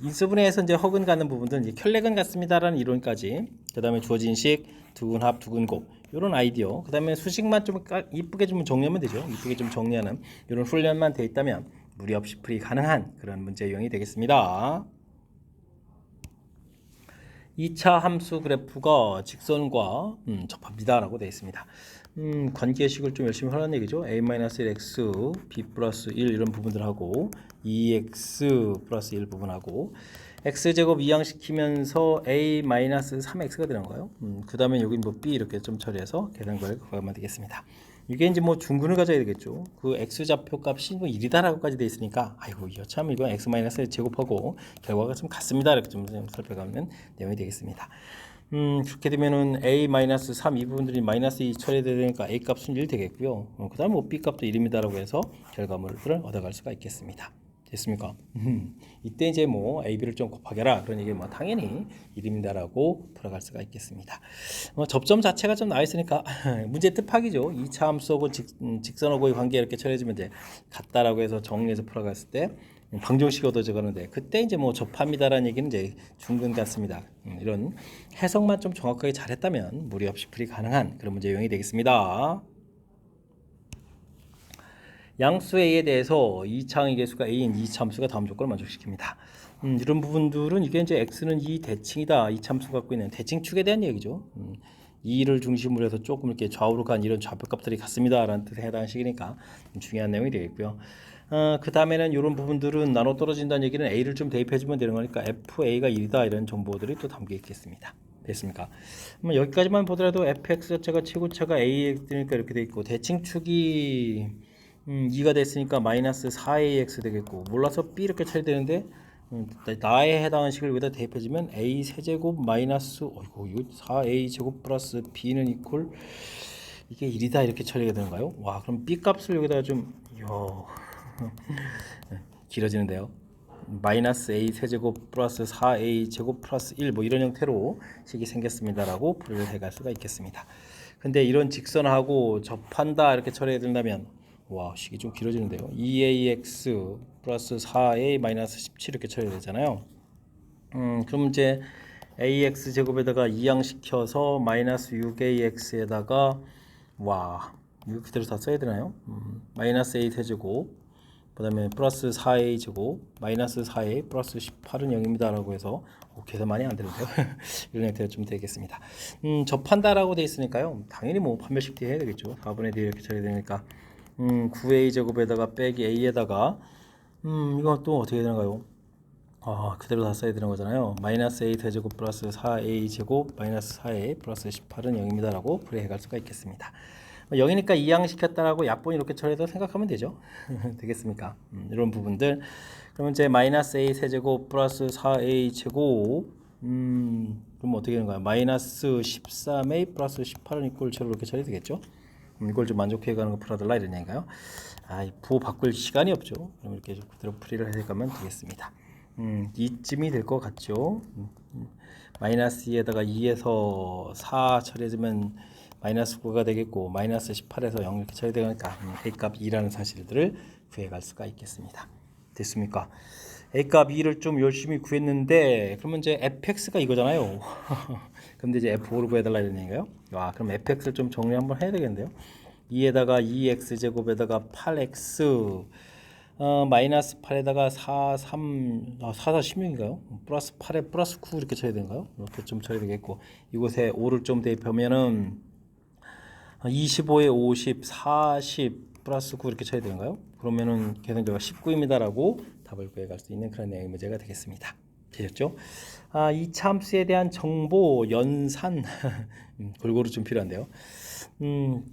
인수분해에서 이제 허근 가는 부분들은 이제 혈내근 같습니다라는 이론까지, 그 다음에 주어진 식 두근합 두근곱 이런 아이디어, 그 다음에 수식만 좀 이쁘게 좀 정리하면 되죠. 이쁘게 좀 정리하는 이런 훈련만 돼 있다면 무리 없이 풀이 가능한 그런 문제 유형이 되겠습니다. 2차 함수 그래프가 직선과 접합니다라고 되어 있습니다. 관계식을 좀 열심히 하라는 얘기죠. a-1x, b 플러스 1 이런 부분들하고 2x 플러스 1 부분하고 x제곱 이항시키면서 a-3x가 되는 거예요. 그 다음에 여기 뭐 b 이렇게 좀 처리해서 계산거를 구하면 되겠습니다. 이게 이제 뭐 중근을 가져야 되겠죠. 그 x좌표 값이 뭐 1이다라고까지 돼 있으니까 아이고 이거 참 이거 x-를 제곱하고 결과가 좀 같습니다. 이렇게 좀 살펴가면 내용이 되겠습니다. 그렇게 되면은 a-3 이 부분들이 마이너스 2 처리되야 되니까 a 값은 1 되겠고요. 그 다음 뭐 b 값도 1입니다라고 해서 결과물들을 얻어갈 수가 있겠습니다. 됐습니까? 이때 이제 뭐 a, b를 좀 곱하게라 그런 얘기 뭐 당연히 1입니다라고 풀어갈 수가 있겠습니다. 접점 자체가 좀 나와 있으니까 문제 뜻파기죠. 2차 함수하고 직선하고의 관계 이렇게 처리해주면 이제 같다라고 해서 정리해서 풀어갔을 때 방정식이 얻어져 가는데 그때 이제 뭐 접합니다라는 얘기는 이제 중근 같습니다. 이런 해석만 좀 정확하게 잘했다면 무리 없이 풀이 가능한 그런 문제 유형이 되겠습니다. 양수 A에 대해서 2차항의 개수가 A인 2차 함수가 다음 조건을 만족시킵니다. 이런 부분들은 이게 이제 X는 이 대칭이다. 2차 함수가 갖고 있는 대칭축에 대한 얘기죠. 2를 중심으로 해서 조금 이렇게 좌우로 간 이런 좌표값들이 같습니다. 라는 뜻에 해당하는 식이니까 중요한 내용이 되겠고요. 그 다음에는 이런 부분들은 나눠 떨어진다는 얘기는 A를 좀 대입해주면 되는 거니까 FA가 1이다. 이런 정보들이 또 담겨 있겠습니다. 됐습니까? 여기까지만 보더라도 fx 자체가 최고차가 ax니까 이렇게 돼 있고 대칭축이 2가 됐으니까 마이너스 4ax 되겠고 몰라서 b 이렇게 처리되는데 나에 해당하는 식을 여기다 대입해주면 a 세제곱 마이너스 어이구 이거 4a 제곱 플러스 b는 이퀄 이게 1이다 이렇게 처리가 되는가요? 와 그럼 b 값을 여기다가 좀 길어지는데요. 마이너스 a 세제곱 플러스 4a 제곱 플러스 1 뭐 이런 형태로 식이 생겼습니다라고 풀이를 해갈 수가 있겠습니다. 근데 이런 직선하고 접한다 이렇게 처리해야 된다면 와 식이 좀 길어지는데요. 2ax 플러스 4a 마이너스 17 이렇게 처리해야 되잖아요. 그럼 이제 ax 제곱에다가 이항시켜서 마이너스 6ax에다가 와 이거 그대로 다 써야 되나요? 마이너스 a 세제곱 그 다음에 플러스 4a 제곱 마이너스 4a 플러스 18은 0입니다 라고 해서 계산 많이 안 되는데요. 이런 형태가 좀 되겠습니다. 접한다라고 돼 있으니까요 당연히 뭐 판별식 뒤에 해야 되겠죠. 4분의 d 이렇게 처리 되니까 9a 제곱에다가 빼기 a에다가 이건 또 어떻게 되는가요? 그대로 다 써야 되는 거잖아요. 마이너스 a 대제곱 플러스 4a 제곱 마이너스 4a 플러스 18은 0입니다 라고 풀이해 갈 수가 있겠습니다. 0이니까 이항시켰다라고 약분 이렇게 처리해서 생각하면 되죠. 되겠습니까? 이런 부분들. 그러면 이제 마이너스 a 세제곱 플러스 4a 제곱 그럼 어떻게 되는 거야? 마이너스 13a 플러스 18은 이꼴 제로 이렇게 처리되겠죠? 이걸 좀 만족해 가는 거 풀어달라 이런 얘기인가요? 부호 바꿀 시간이 없죠. 그럼 이렇게 좀 그대로 풀이를 해가면 되겠습니다. 이쯤이 될 것 같죠. 마이너스 2에다가 2에서 4 처리해주면 마이너스 9가 되겠고 마이너스 18에서 0 이렇게 처리되니까 A값 2라는 사실들을 구해갈 수가 있겠습니다. 됐습니까? A값 2를 좀 열심히 구했는데 그러면 이제 fx가 이거잖아요. 그럼 이제 f5를 구해달라 이런 얘기인가요? 그럼 fx를 좀 정리 한번 해야 되겠는데요. 2에다가 2x제곱에다가 8x 마이너스 8에다가 4, 3, 4, 4, 16인가요? 플러스 8에 플러스 9 이렇게 처리 되는가요? 이렇게 좀 처리 되겠고 이곳에 5를 좀 대입하면은 25에 50, 40 플러스 9 이렇게 처리 되는가요? 그러면은 계산 결과 19입니다라고 답을 구해갈 수 있는 그런 내용의 문제가 되겠습니다. 되셨죠? 이 함수에 대한 정보 연산 골고루 좀 필요한데요.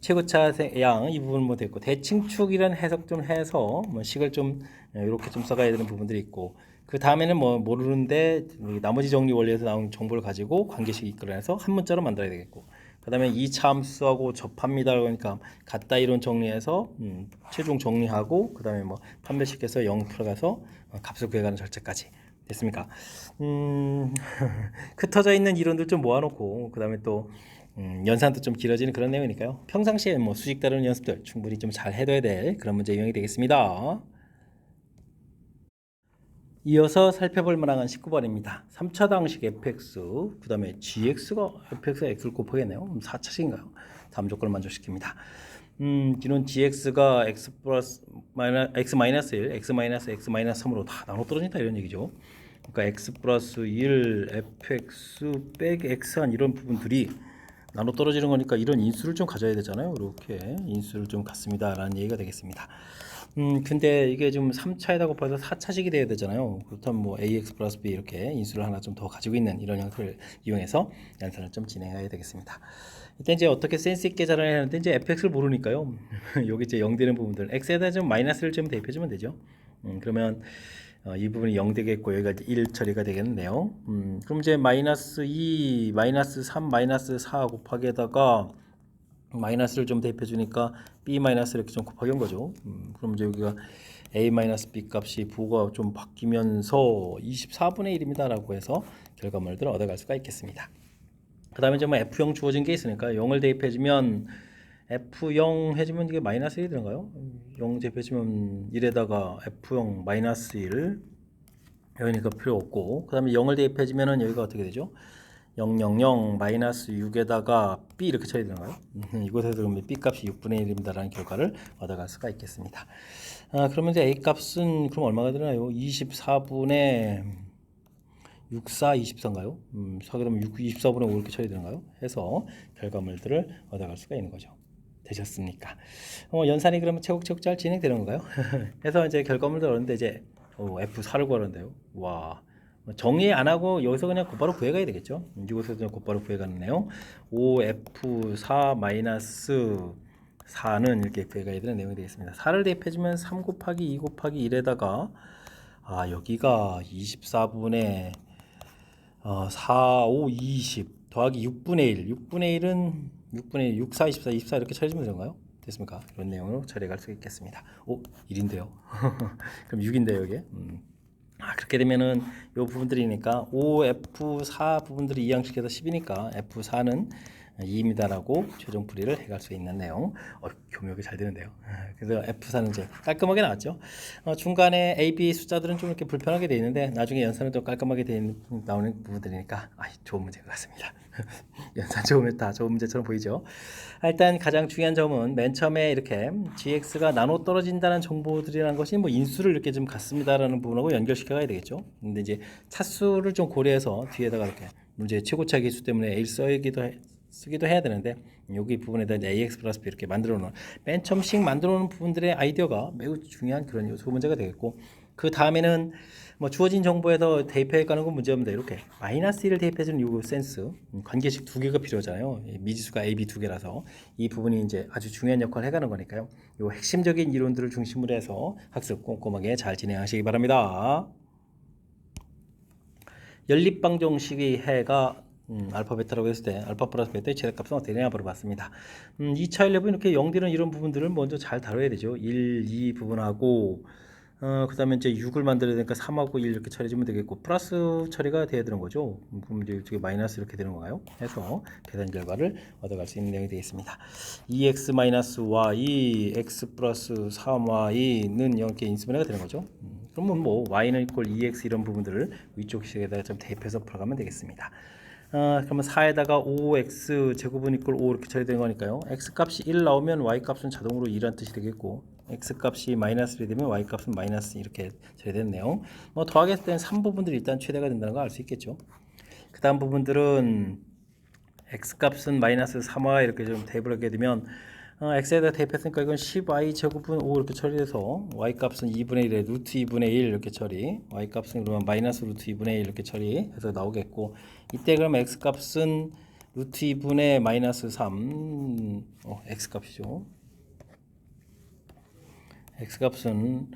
최고차 양 이 부분 뭐 됐고 대칭축이라는 해석 좀 해서 뭐 식을 좀 이렇게 좀 써가야 되는 부분들이 있고 그 다음에는 뭐 모르는데 나머지 정리 원리에서 나온 정보를 가지고 관계식 이끌어내서 한 문자로 만들어야 되겠고 그 다음에 2차 함수하고 접합니다 그러니까 같다 이론 정리해서 최종 정리하고 그 다음에 뭐 판별식에서 0 들어가서 값을 구해가는 절차까지 됐습니까? 흩어져 있는 이론들 좀 모아놓고 그 다음에 또 연산도 좀 길어지는 그런 내용이니까요. 평상시에 뭐 수직 다루는 연습들 충분히 좀 잘 해둬야 될 그런 문제 유형이 되겠습니다. 이어서 살펴볼 만한 19번입니다. 3차 방식 fx 그 다음에 gx가 fx가 x를 곱하겠네요. 4차식인가요? 다음 조건을 만족시킵니다. 이런 gx가 x 플러스 x-1, x-x-3으로 다 나눠 떨어진다 이런 얘기죠. 그러니까 x 플러스 1, fx 빼기 x한 이런 부분들이 나눠 떨어지는 거니까 이런 인수를 좀 가져야 되잖아요. 이렇게 인수를 좀 갖습니다 라는 얘기가 되겠습니다. 근데 이게 좀 3차에다 곱해서 4차식이 돼야 되잖아요. 그렇다면 뭐 ax 플러스 b 이렇게 인수를 하나 좀 더 가지고 있는 이런 형태를 이용해서 연산을 좀 진행해야 되겠습니다. 일단 이제 어떻게 센스 있게 자라야 하는데 이제 fx를 모르니까요. 여기 이제 0 되는 부분들 x에다 좀 마이너스를 좀 대입해주면 되죠. 그러면 이 부분이 0 되겠고 여기가 이제 1 처리가 되겠네요. 그럼 이제 마이너스 2, 마이너스 3, 마이너스 4 곱하기에다가 마이너스를 좀 대입해 주니까 b 마이너스 이렇게 좀 곱하기 한 거죠. 그럼 이제 여기가 a 마이너스 b 값이 부호가 좀 바뀌면서 24분의 1입니다 라고 해서 결과물들을 얻어갈 수가 있겠습니다. 그 다음에 이제 뭐 f0 주어진 게 있으니까 0을 대입해 주면 f0 해주면 이게 마이너스 1이 되는가요? 0 대입해 주면 1에다가 f0 마이너스 1 여기니까 필요 없고, 그 다음에 0을 대입해 주면은 여기가 어떻게 되죠? 0, 0, 0 마이너스 6에다가 b 이렇게 처리 되나요? 이곳에서 그러면 b 값이 6분의 1입니다 라는 결과를 얻어갈 수가 있겠습니다. 그러면 이제 a 값은 그럼 얼마가 되나요? 24분의 64, 24인가요? 그러면 24분의 5 이렇게 처리 되는가요? 해서 결과물들을 얻어갈 수가 있는 거죠. 되셨습니까? 연산이 그러면 차곡차곡 잘 진행되는 건가요? 해서 이제 결과물들 얻는데 이제 F4를 구하는데요. 와, 정의 안 하고 여기서 그냥 곧바로 구해가야 되겠죠. 이곳에서 그냥 곧바로 구해가는 내용. 5F4 마이너스 4는 이렇게 구해가야 되는 내용이 되겠습니다. 4를 대입해주면 3 곱하기 2 곱하기 1에다가 여기가 24분의 4, 5, 20 더하기 6분의 1. 6분의 1은 6분의 1, 6, 4, 24, 24 이렇게 처리하면 되는가요? 됐습니까? 이런 내용으로 처리할 수 있겠습니다. 1인데요. 그럼 6인데요, 이게. 그렇게 되면은 요 부분들이니까 5F4 부분들이 2항식에서 10이니까 F4는 2입니다라고 최종 풀이를 해갈 수 있는 내용. 교묘하게 잘 되는데요. 그래서 F4는 이제 깔끔하게 나왔죠. 중간에 A, B 숫자들은 좀 이렇게 불편하게 되어 있는데 나중에 연산은 좀 깔끔하게 나오는 부분들이니까 좋은 문제인 것 같습니다. 연산 좋으면 다 좋은 문제처럼 보이죠. 일단 가장 중요한 점은 맨 처음에 이렇게 gx가 나눠 떨어진다는 정보들이라는 것이 뭐 인수를 이렇게 좀 갖습니다라는 부분하고 연결시켜 가야 되겠죠. 근데 이제 차수를 좀 고려해서 뒤에다가 이렇게 문제 최고차 계수 때문에 A를 쓰기도 해야 되는데 여기 부분에다 이제 ax 플러스 b 이렇게 만들어 놓은 맨 처음씩 만들어 놓은 부분들의 아이디어가 매우 중요한 그런 요소 문제가 되겠고, 그 다음에는 뭐 주어진 정보에서 대입해 가는 건 문제없는데 이렇게 마이너스 1을 대입해 주는 요 센스, 관계식 두 개가 필요하잖아요. 미지수가 a, b 두 개라서 이 부분이 이제 아주 중요한 역할을 해가는 거니까요. 요 핵심적인 이론들을 중심으로 해서 학습 꼼꼼하게 잘 진행하시기 바랍니다. 연립방정식의 해가 알파 베타라고 했을 때 알파 플러스 베타의 최대값은 어떻게 되냐 물어봤습니다. 2차 연립은 이렇게 0되는 이런 부분들을 먼저 잘 다뤄야 되죠. 1, 2 부분하고 그 다음에 이제 6을 만들어야 되니까 3하고 1 이렇게 처리해주면 되겠고 플러스 처리가 돼야 되는 거죠. 그럼 이제 이쪽에 마이너스 이렇게 되는 건가요? 해서 계산 결과를 얻어갈 수 있는 내용이 되겠습니다. 2x-y x 플러스 3y는 이렇게 인수분해가 되는 거죠. 그러면 뭐 y는 이퀄 2x 이런 부분들을 위쪽 식에다가 좀 대입해서 풀어가면 되겠습니다. 그러면 4에다가 5x 제곱은 이퀄 5 이렇게 처리되는 거니까요. x 값이 1 나오면 y 값은 자동으로 2라는 뜻이 되겠고, x 값이 마이너스 1이 되면 y 값은 마이너스 이렇게 처리되는 내용. 뭐 더하겠을 때는 3 부분들이 일단 최대가 된다는 걸 알 수 있겠죠. 그 다음 부분들은 x 값은 마이너스 3y 이렇게 좀 대입을 하게 되면 x에다 대입했으니까 이건 10y 제곱은 5 이렇게 처리해서 y 값은 2분의 1에 루트 2분의 1 이렇게 처리, y 값은 그러면 마이너스 루트 2분의 1 이렇게 처리해서 나오겠고, 이때 그럼 x 값은 루트 2분의 마이너스 3 x 값이죠. x 값은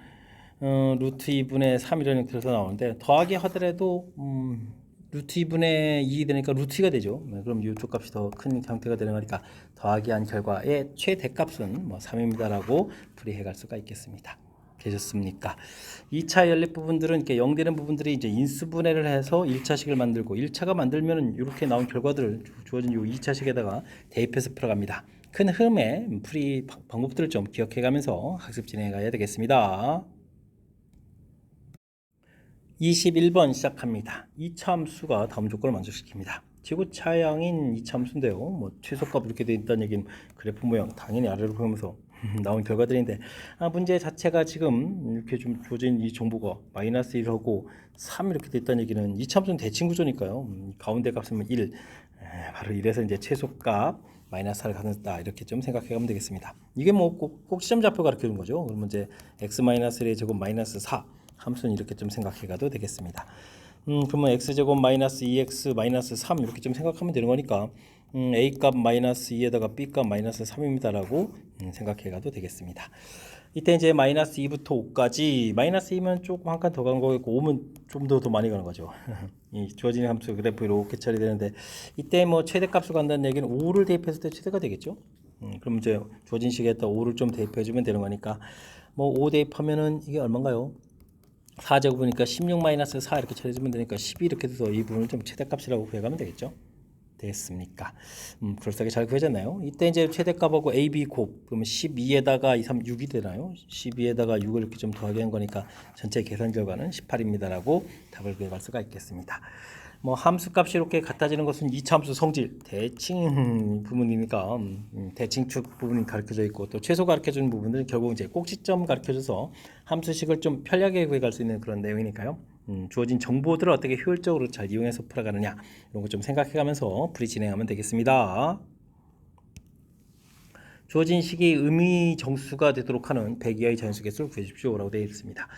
루트 2분의 3 이런 형태로 나오는데 더하기 하더라도 루트 2분의 2 되니까 루트 2가 되죠. 그럼 이쪽 값이 더 큰 형태가 되는 거니까 더하기 한 결과의 최대값은 뭐 3입니다라고 풀이해 갈 수가 있겠습니다. 되셨습니까? 2차 연립 부분들은 이렇게 0 되는 부분들이 이제 인수분해를 해서 1차식을 만들고, 1차가 만들면은 이렇게 나온 결과들을 주어진 요 2차식에다가 대입해서 풀어갑니다. 큰 흐름의 풀이 방법들을 좀 기억해 가면서 학습 진행해 가야 되겠습니다. 21번 시작합니다. 2차 함수가 다음 조건을 만족시킵니다. 지구차량인 2차 함수인데요. 뭐 최소값 이렇게 되어 있다는 얘기는 그래프 모양 당연히 아래로 보면서 나온 결과들인데 문제 자체가 지금 이렇게 좀 주어진 이 정보가 마이너스 1하고 3 이렇게 됐다는 얘기는 이차함수는 대칭 구조니까요. 가운데 값은 1, 바로 이래서 이제 최소값 마이너스 4를 갖는다 이렇게 좀 생각해 가면 되겠습니다. 이게 뭐 꼭 시점 좌표 가르쳐 주는 거죠. 그러면 이제 x-1의 제곱 마이너스 4 함수는 이렇게 좀 생각해 가도 되겠습니다. 그러면 x제곱 마이너스 2x 마이너스 3 이렇게 좀 생각하면 되는 거니까 a값 마이너스 2에다가 b값 마이너스 3입니다 라고 생각해 가도 되겠습니다. 이때 이제 마이너스 2부터 5까지 마이너스 2면 조금 한 칸 더 간 거겠고 5면 좀 더 많이 가는 거죠. 이 주어진 함수 그래프 이렇게 처리되는데 이때 뭐 최대값을 간다는 얘기는 5를 대입했을 때 최대가 되겠죠. 그럼 이제 주어진 식에다 5를 좀 대입해 주면 되는 거니까 뭐 5 대입하면은 이게 얼마인가요? 4제곱이니까 16 마이너스 4 이렇게 처리해주면 되니까 12 이렇게 돼서 이 부분을 좀 최대값이라고 구해가면 되겠죠. 됐습니까? 그럴싸하게 잘 구해졌나요? 이때 이제 최대값하고 A, B 곱 그러면 12에다가 2, 3, 6이 되나요? 12에다가 6을 이렇게 좀 더하게 한 거니까 전체 계산 결과는 18입니다라고 답을 구해갈 수가 있겠습니다. 뭐 함수값이 이렇게 같아지는 것은 이차함수 성질 대칭 부분이니까 대칭축 부분이 가르쳐져 있고 또 최소 가르쳐주는 부분들은 결국 이제 꼭지점 가르쳐줘서 함수식을 좀 편리하게 구해갈 수 있는 그런 내용이니까요. 주어진 정보들을 어떻게 효율적으로 잘 이용해서 풀어가느냐 이런 거 좀 생각해가면서 풀이 진행하면 되겠습니다. 주어진 식이 의미 정수가 되도록 하는 100 이하의 자연수개수를 구해주십시오 라고 되어 있습니다.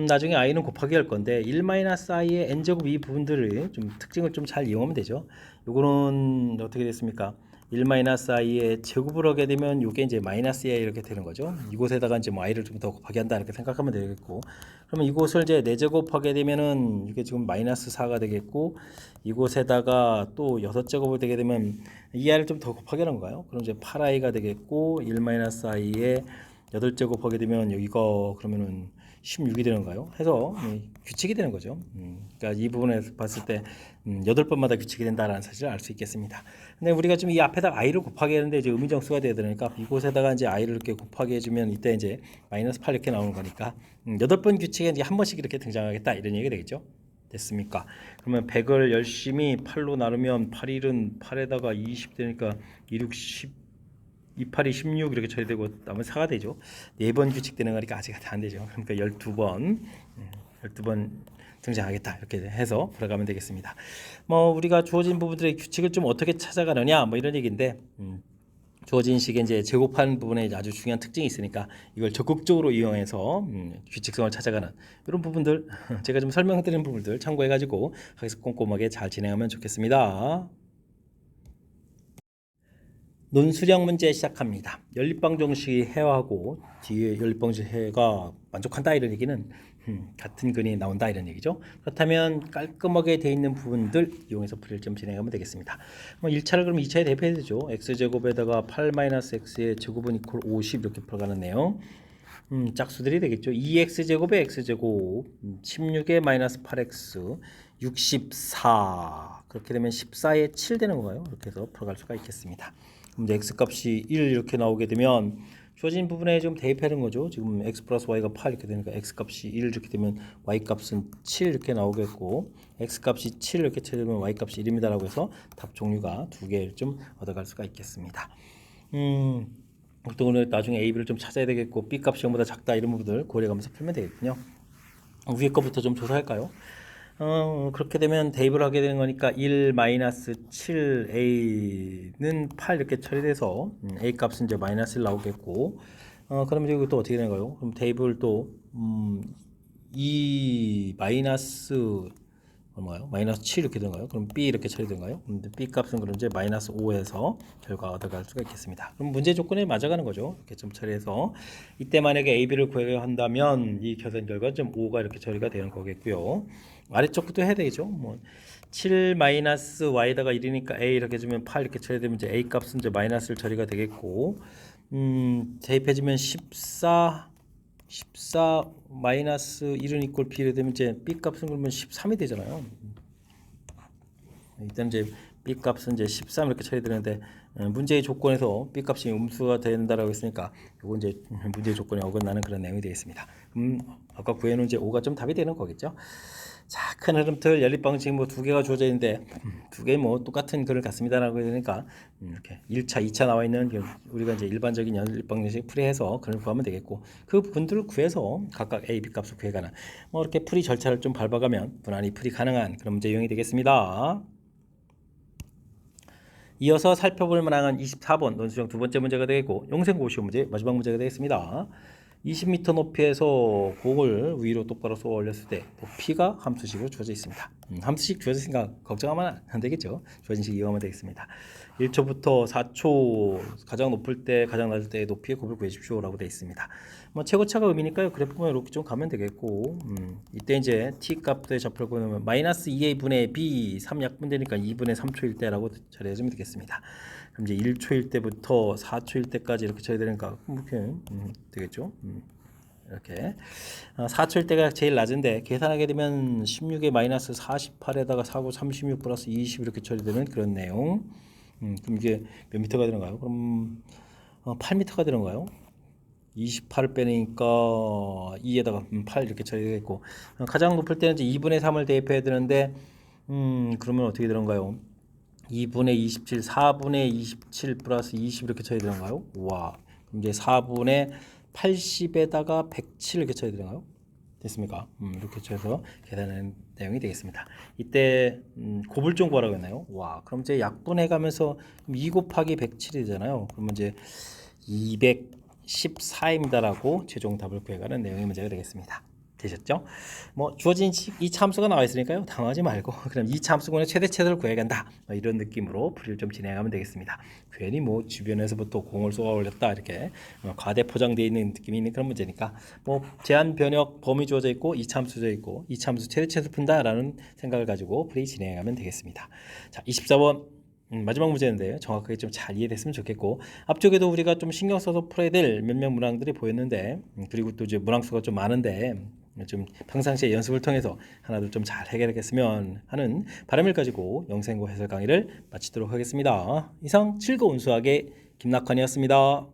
나중에 i는 곱하기 할 건데 1-i의 n제곱 이 부분들을 좀 특징을 좀 잘 이용하면 되죠. 요거는 어떻게 됐습니까? 1-i의 제곱을 하게 되면 이게 이제 마이너스 i 이렇게 되는 거죠. 이곳에다가 이제 뭐 i를 좀 더 곱하기 한다 이렇게 생각하면 되겠고, 그러면 이곳을 이제 4제곱하게 되면은 이게 지금 마이너스 4가 되겠고, 이곳에다가 또 6제곱을 되게 되면 이 i를 좀 더 곱하기 하는 건가요? 그럼 이제 8i가 되겠고 1-i에 8제곱 하게 되면 여기가 그러면은 16이 되는가요? 해서 규칙이 되는 거죠. 그러니까 이 부분에서 봤을 때 8번마다 규칙이 된다라는 사실을 알 수 있겠습니다. 근데 우리가 좀 이 앞에다 i를 곱하기 했는데 이제 의미정수가 돼야 되니까 이곳에다가 이제 i를 이렇게 곱하기 해주면 이때 이제 마이너스 8 이렇게 나오는 거니까 8번 규칙에 이제 한 번씩 이렇게 등장하겠다 이런 얘기가 되겠죠. 됐습니까? 그러면 100을 열심히 8로 나누면 8일은 8에다가 20 되니까 2, 6, 10 28이 16 이렇게 처리되고 나머지 4가 되죠. 4번 규칙되는 거니까 아직 안 되죠. 그러니까 12번 등장하겠다 이렇게 해서 풀어가면 되겠습니다. 뭐 우리가 주어진 부분들의 규칙을 좀 어떻게 찾아가느냐 뭐 이런 얘기인데 주어진 식에 이제 제곱하는 부분에 아주 중요한 특징이 있으니까 이걸 적극적으로 이용해서 규칙성을 찾아가는 이런 부분들 제가 좀 설명드리는 부분들 참고해가지고 거기서 꼼꼼하게 잘 진행하면 좋겠습니다. 논수령 문제 시작합니다. 연립방정식이 해하고 뒤에 연립방정식해가 만족한다 이런 얘기는 같은 근이 나온다 이런 얘기죠. 그렇다면 깔끔하게 되어 있는 부분들 이용해서 풀이를 좀 진행하면 되겠습니다. 1차를 그럼 2차에 대입해야 되죠. x제곱에다가 8-x의 제곱은 이퀄 50 이렇게 풀어가는 내용. 짝수들이 되겠죠. 2x제곱에 x제곱 16에 마이너스 8x 64 그렇게 되면 14에 7 되는 건가요? 이렇게 해서 풀어갈 수가 있겠습니다. 그럼 이제 x값이 1 이렇게 나오게 되면 주어진 부분에 좀 대입하는 거죠. 지금 x 플러스 y가 8 이렇게 되니까 x값이 1 이렇게 되면 y값은 7 이렇게 나오겠고 x값이 7 이렇게 되면 y값이 1입니다 라고 해서 답 종류가 2개를 좀 얻어갈 수가 있겠습니다. 보통 오늘 나중에 A, B를 좀 찾아야 되겠고 B값이 0보다 작다 이런 부분들 고려해가면서 풀면 되겠군요. 위에 거부터 좀 조사할까요? 그렇게 되면 대입을 하게 되는 거니까 1-7A는 8 이렇게 처리돼서 A 값은 이제 마이너스 1 나오겠고 그러면 이거 또 어떻게 되는 거예요? 그럼 대입을 또 2 마이너스 얼마요? 마이너스 7 이렇게 되는가요? 그럼 B 이렇게 처리되는가요? B 값은 그럼 이제 마이너스 5에서 결과 얻어갈 수가 있겠습니다. 그럼 문제 조건에 맞아가는 거죠. 이렇게 좀 처리해서 이때 만약에 A, B를 구해야 한다면 이 계산 결과 좀 5가 이렇게 처리가 되는 거겠고요. 아래쪽부터 해야 되죠. 뭐 7 마이너스 y에다가 1이니까 a 이렇게 주면 8 이렇게 처리되면 이제 a 값은 이제 마이너스 처리가 되겠고 대입해주면 14 마이너스 1은 이꼴 b를 되면 이제 b 값은 그러면 13이 되잖아요. 일단 이제 b 값은 이제 13 이렇게 처리되는데 문제의 조건에서 b 값이 음수가 된다라고 했으니까 이건 이제 문제의 조건에 어긋나는 그런 내용이 되겠습니다. 아까 구해놓은 이제 5가 좀 답이 되는 거겠죠. 자, 큰 흐름틀 연립방식 뭐 두 개가 주어져 있는데 두 개 뭐 똑같은 글을 갖습니다라고 되니까 이렇게 1차, 2차 나와 있는 우리가 이제 일반적인 연립방식 풀이해서 글을 구하면 되겠고 그 부분들을 구해서 각각 A, B 값을 구해가는 뭐 이렇게 풀이 절차를 좀 밟아가면 무난히 풀이 가능한 그런 문제 유형이 되겠습니다. 이어서 살펴볼 만한 24번 논술형 두 번째 문제가 되겠고 영생고시오 문제 마지막 문제가 되겠습니다. 20m 높이에서 공을 위로 똑바로 쏘아 올렸을 때 높이가 함수식으로 주어져 있습니다. 함수식 주어졌으니까 걱정하면 안 되겠죠. 주어진 식 이용하면 되겠습니다. 1초부터 4초 가장 높을 때 가장 낮을 때 높이의 곱을 구해주십시오 라고 되어 있습니다. 뭐 최고차가 의미니까요. 그래프만 이렇게 좀 가면 되겠고 이때 이제 t 값의 좌표를 보면 마이너스 2a 분의 b 3약분되니까 2분의 3초일 때라고 처리해주면 되겠습니다. 그럼 이제 1초일 때부터 4초일 때까지 이렇게 처리되니까 이렇게 되겠죠. 이렇게 4초일 때가 제일 낮은데 계산하게 되면 16에 마이너스 48에다가 4고 36 플러스 20 이렇게 처리되는 그런 내용. 그럼 이게 몇 미터가 되는가요? 그럼 8미터가 되는가요? 28을 빼니까 2에다가 8 이렇게 처리되겠고 가장 높을 때는 이제 2분의 3을 대입해야 되는데 그러면 어떻게 되는가요? 2분의 27, 4분의 27 플러스 20 이렇게 처리되는가요? 와, 그럼 이제 4분의 80에다가 107 이렇게 처리되는가요? 됐습니까? 이렇게 쳐서 계산하는 내용이 되겠습니다. 이때 곱을 좀 구하라고 했나요? 와, 그럼 이제 약분해 가면서 2 곱하기 107이 되잖아요. 그러면 이제 214입니다라고 최종 답을 구해가는 내용의 문제가 되겠습니다. 되셨죠? 뭐 주어진 이 참수가 나와 있으니까요. 당하지 말고 그럼 이 참수군의 최대치를 구해야 한다. 이런 느낌으로 풀이를 좀 진행하면 되겠습니다. 괜히 뭐 주변에서부터 공을 쏘아 올렸다 이렇게 과대 포장되어 있는 느낌이 있는 그런 문제니까 뭐 제한 변역 범위 주어져 있고 이 참수 주어져 있고 이 참수 최대치에서 푼다라는 생각을 가지고 풀이 진행하면 되겠습니다. 자, 24번 마지막 문제인데 정확하게 좀 잘 이해됐으면 좋겠고 앞쪽에도 우리가 좀 신경 써서 풀어야 될 몇몇 문항들이 보였는데 그리고 또 이제 문항수가 좀 많은데 좀 평상시에 연습을 통해서 하나둘 좀 잘 해결하겠으면 하는 바람을 가지고 영생고 해설 강의를 마치도록 하겠습니다. 이상 즐거운 수학의 김낙환이었습니다.